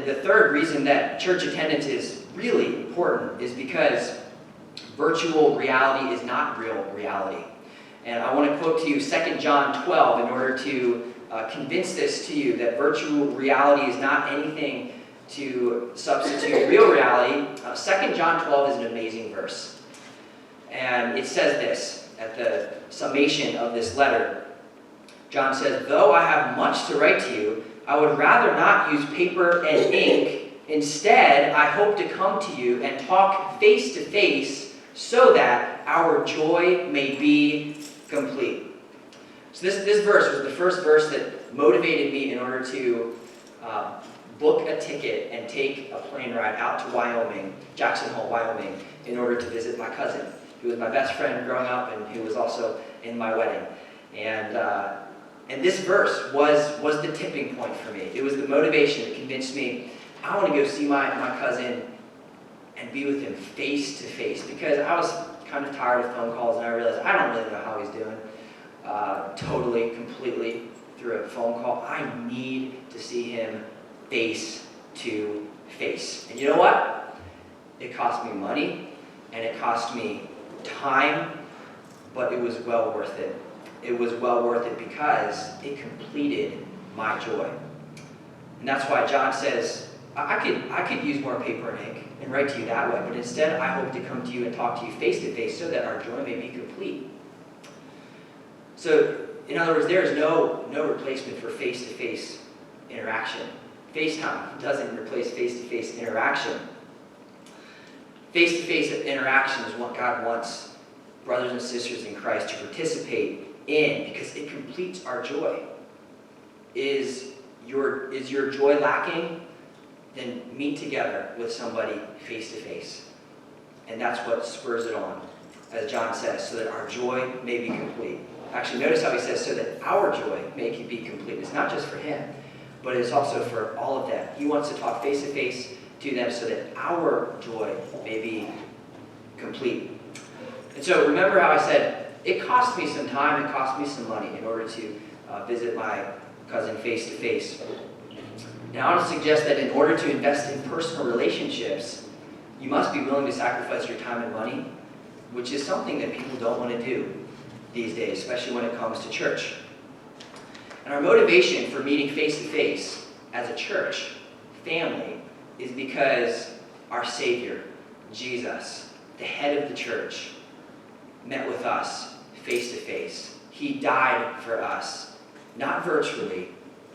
the third reason that church attendance is really important is because virtual reality is not real reality. And I want to quote to you 2 John 12 in order to convince this to you that virtual reality is not anything to substitute real reality. 2 John 12 is an amazing verse. And it says this at the summation of this letter. John says, "Though I have much to write to you, I would rather not use paper and ink. Instead, I hope to come to you and talk face to face so that our joy may be complete." So this verse was the first verse that motivated me in order to book a ticket and take a plane ride out to Wyoming, Jackson Hole, Wyoming, in order to visit my cousin, who was my best friend growing up and who was also in my wedding. And this verse was the tipping point for me. It was the motivation that convinced me, I want to go see my cousin and be with him face to face, because I was kind of tired of phone calls and I realized I don't really know how he's doing. Totally, completely through a phone call. I need to see him face to face. And you know what? It cost me money and it cost me time, but it was well worth it. It was well worth it because it completed my joy. And that's why John says, I could use more paper and ink and write to you that way, but instead I hope to come to you and talk to you face to face so that our joy may be complete. So, in other words, there is no replacement for face-to-face interaction. FaceTime doesn't replace face-to-face interaction. Face-to-face interaction is what God wants brothers and sisters in Christ to participate in because it completes our joy. Is your joy lacking? Then meet together with somebody face-to-face. And that's what spurs it on, as John says, so that our joy may be complete. Actually, notice how he says, so that our joy may be complete. It's not just for him, but it's also for all of them. He wants to talk face-to-face to them so that our joy may be complete. And so remember how I said, it cost me some time, it cost me some money in order to visit my cousin face-to-face. Now I want to suggest that in order to invest in personal relationships, you must be willing to sacrifice your time and money, which is something that people don't want to do these days, especially when it comes to church. And our motivation for meeting face-to-face as a church family is because our Savior, Jesus, the head of the church, met with us face-to-face. He died for us, not virtually,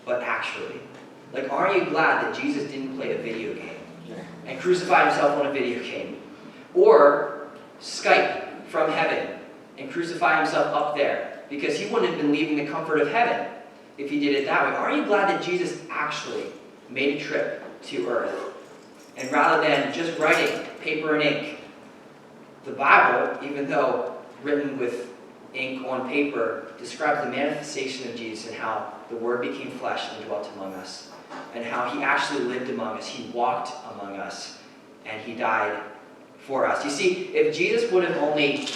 but actually. Like, aren't you glad that Jesus didn't play a video game and crucify himself on a video game? Or Skype from heaven and crucify himself up there, because he wouldn't have been leaving the comfort of heaven if he did it that way. Aren't you glad that Jesus actually made a trip to earth? And rather than just writing paper and ink, the Bible, even though written with ink on paper, describes the manifestation of Jesus and how the Word became flesh and dwelt among us, and how he actually lived among us. He walked among us, and he died for us. You see, if Jesus would have only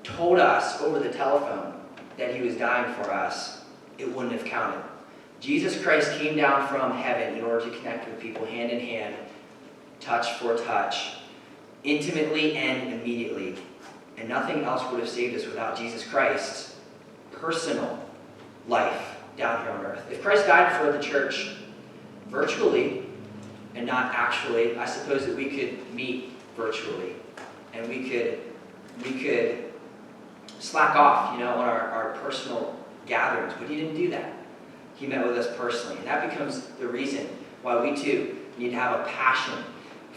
told us over the telephone that he was dying for us, it wouldn't have counted. Jesus Christ came down from heaven in order to connect with people hand in hand, touch for touch, intimately and immediately. And nothing else would have saved us without Jesus Christ's personal life down here on earth. If Christ died for the church virtually and not actually, I suppose that we could meet virtually and we could slack off, on our personal gatherings. But he didn't do that. He met with us personally. And that becomes the reason why we too need to have a passion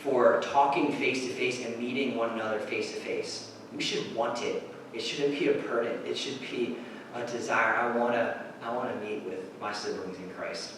for talking face-to-face and meeting one another face-to-face. We should want it. It shouldn't be a burden. It should be a desire. I want to meet with my siblings in Christ.